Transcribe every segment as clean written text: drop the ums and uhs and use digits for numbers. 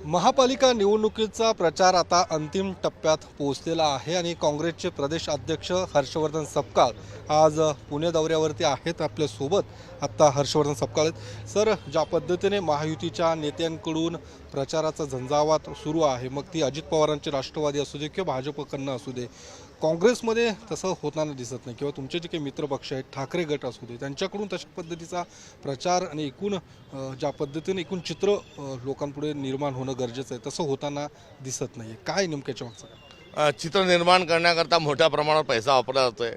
महापालिका निवडणुकीचा प्रचार आता अंतिम टप्प्यात पोहोचलेला आहे आणि काँग्रेसचे प्रदेश अध्यक्ष हर्षवर्धन सपकाळ आज पुणे दौऱ्यावरती आहेत. आपल्यासोबत आत्ता हर्षवर्धन सपकाळ आहेत. सर, ज्या पद्धतीने महायुतीच्या नेत्यांकडून प्रचाराचा झंझावात सुरू आहे, मग ती अजित पवारांचे राष्ट्रवादी असू दे किंवा भाजपकडनं असू दे, काँग्रेसमध्ये तसं होताना दिसत नाही किंवा तुमचे जे काही मित्रपक्ष आहेत, ठाकरे गट असू दे, त्यांच्याकडून तशा पद्धतीचा प्रचार आणि एकूण ज्या पद्धतीने एकूण चित्र लोकांपुढे निर्माण होणं गरजेचं आहे तसं होताना दिसत नाही. काय नेमक्याच्या मागचं चित्र निर्माण करण्याकरता मोठ्या प्रमाणावर पैसा वापरला जातोय.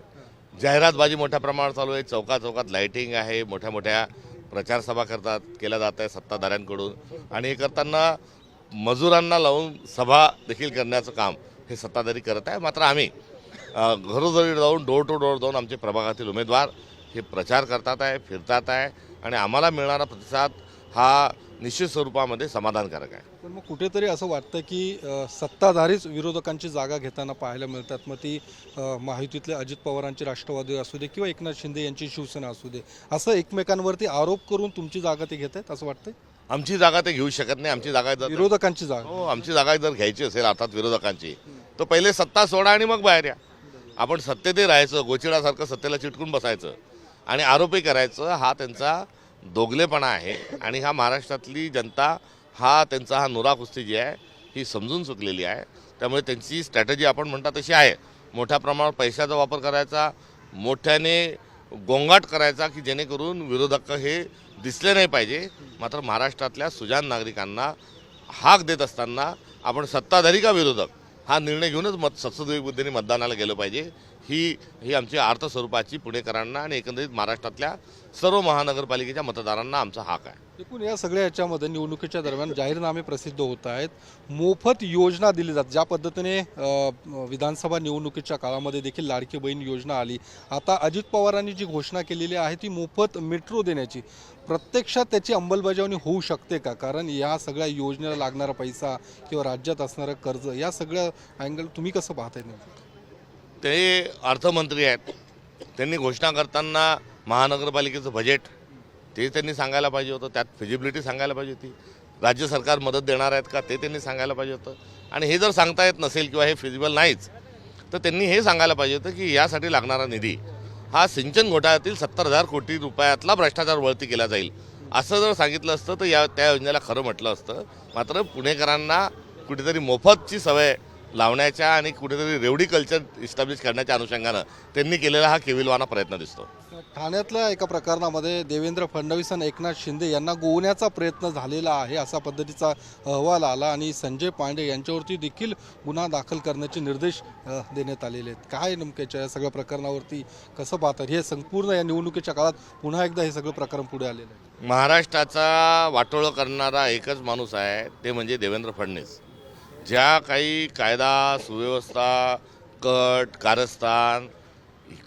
जाहिरातबाजी मोठ्या प्रमाणात चालू आहे. चौकात लाईटिंग आहे. मोठ्या मोठ्या प्रचारसभा केल्या जात आहे सत्ताधाऱ्यांकडून. आणि हे करताना मजुरांना लावून सभा देखील करण्याचं काम हे सत्ताधारी करत आहे. मात्र आम्ही घरोघरी जाऊन डोर टू डोर जाऊन आमचे प्रभागातील उमेदवार हे प्रचार करतात आहे, फिरतात आहे आणि आम्हाला मिळणारा प्रतिसाद हा निश्चित स्वरूपामध्ये समाधानकारक आहे. पण मग कुठेतरी असं वाटतं की सत्ताधारीच विरोधकांची जागा घेताना पाहायला मिळतात. मग ती महायुतीतले अजित पवारांची राष्ट्रवादी असू दे किंवा एकनाथ शिंदे यांची शिवसेना असू दे, असं एकमेकांवरती आरोप करून तुमची जागा ते घेत आहेत असं वाटतंय. आमची जागा ते घेऊ शकत नाही. आमची जागा जर विरोधकांची जागा आमची जागा जर घ्यायची असेल अर्थात विरोधकांची, तर पहिले सत्ता सोडा आणि मग बाहेर या. आपण सत्तेतही राहायचं, गोचिडासारखं सत्तेला चिटकून बसायचं आणि आरोपही करायचं, हा त्यांचा दोगलेपणा आहे. आणि हा महाराष्ट्रातली जनता हा त्यांचा नुरा कुस्ती जी आहे ही समजून चुकलेली आहे. त्यामुळे त्यांची स्ट्रॅटेजी आपण म्हणता तशी आहे. मोठ्या प्रमाणावर पैशाचा वापर करायचा, मोठ्याने गोंगाट करायचा की जेणेकरून विरोधक हे दिसले नाही पाहिजे. मात्र महाराष्ट्रातल्या सुजाण नागरिकांना हाक देत असताना आपण सत्ताधारी का विरोधक हा निर्णय घेऊनच सत्सुदीक बुद्धीने मतदानाला गेलं पाहिजे. ही आमची अर्थस्वरूपाची पुणेकरांना आणि एकंदरीत महाराष्ट्रातल्या सर्व महानगरपालिकेच्या मतदारांना आमचा हाक आहे. एकूण या सगळ्या याच्यामध्ये निवडणुकीच्या दरम्यान जाहीरनामे प्रसिद्ध होत आहेत, मोफत योजना दिली जातात. ज्या पद्धतीने विधानसभा निवडणुकीच्या काळामध्ये देखील लाडकी बहीण योजना आली, आता अजित पवारांनी जी घोषणा केलेली आहे ती मोफत मेट्रो देण्याची, प्रत्यक्षात त्याची अंमलबजावणी होऊ शकते का? कारण या सगळ्या योजनेला लागणारा पैसा किंवा राज्यात असणारं कर्ज, या सगळ्या अँगल तुम्ही कसं पाहताय? ते अर्थमंत्री आहेत, त्यांनी घोषणा करताना महानगरपालिकेचं बजेट ते त्यांनी सांगायला पाहिजे होतं. त्यात फिजिबिलिटी सांगायला पाहिजे होती. राज्य सरकार मदत देणार आहेत का ते त्यांनी सांगायला पाहिजे होतं. आणि हे जर सांगता येत नसेल किंवा हे फिजिबल नाहीच, तर त्यांनी हे सांगायला पाहिजे होतं की यासाठी लागणारा निधी हा सिंचन घोटाळ्यातील 70,000 कोटी रुपयातला भ्रष्टाचार वळती केला जाईल असं जर सांगितलं असतं तर त्या योजनेला खरं म्हटलं असतं. मात्र पुणेकरांना कुठेतरी मोफतची सवय लावण्याच्या आणि कुठेतरी रेवडी कल्चर इस्टॅब्लिश करण्याच्या अनुषंगानं त्यांनी केलेला हा केविलवाना प्रयत्न दिसतो. ठाण्यातल्या एका प्रकरणामध्ये देवेंद्र फडणवीस आणि एकनाथ शिंदे यांना गोवण्याचा प्रयत्न झालेला आहे असा पद्धतीचा अहवाल आला आणि संजय पांडे यांच्यावरती देखील गुन्हा दाखल करण्याचे निर्देश देण्यात आलेले आहेत. काय नेमक्याच्या या सगळ्या प्रकरणावरती कसं पाहतात? हे संपूर्ण या निवडणुकीच्या काळात पुन्हा एकदा हे सगळं प्रकरण पुढे आलेलं आहे. महाराष्ट्राचा वाटोळं करणारा एकच माणूस आहे, ते म्हणजे देवेंद्र फडणवीस. ज्या काही कायदा सुव्यवस्था, कट कारस्थान,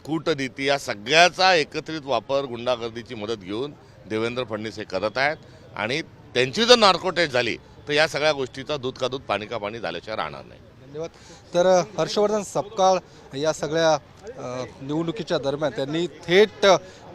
कूटनीती या सगळ्याचा एकत्रित वापर गुंडागर्दीची मदत घेऊन देवेंद्र फडणवीस हे करत आहेत. आणि त्यांची जर नार्को टेस्ट झाली तर या सगळ्या गोष्टीचा दूध का दूध पाणी का पाणी झाल्याशिवाय राहणार नाही. धन्यवाद. तर हर्षवर्धन सपकाळ या सगळ्या निवडणुकीच्या दरम्यान त्यांनी थेट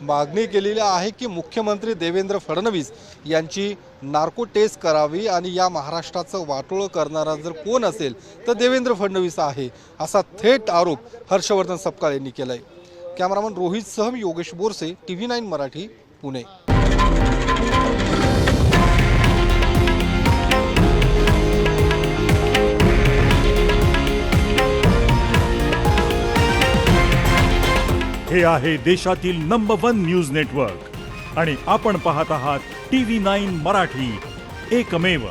मागणी केलेली आहे की मुख्यमंत्री देवेंद्र फडणवीस यांची नार्को टेस्ट करावी आणि या महाराष्ट्राचं वाटोळं करणारा जर कोण असेल तर देवेंद्र फडणवीस आहे असा थेट आरोप हर्षवर्धन सपकाळ यांनी केला आहे. कॅमेरामन रोहितसह मी योगेश बोरसे, TV9 मराठी, पुणे. हे आहे देशातील नंबर 1 न्यूज नेटवर्क आणि आपण पाहत आहात TV9 मराठी, एकमेव.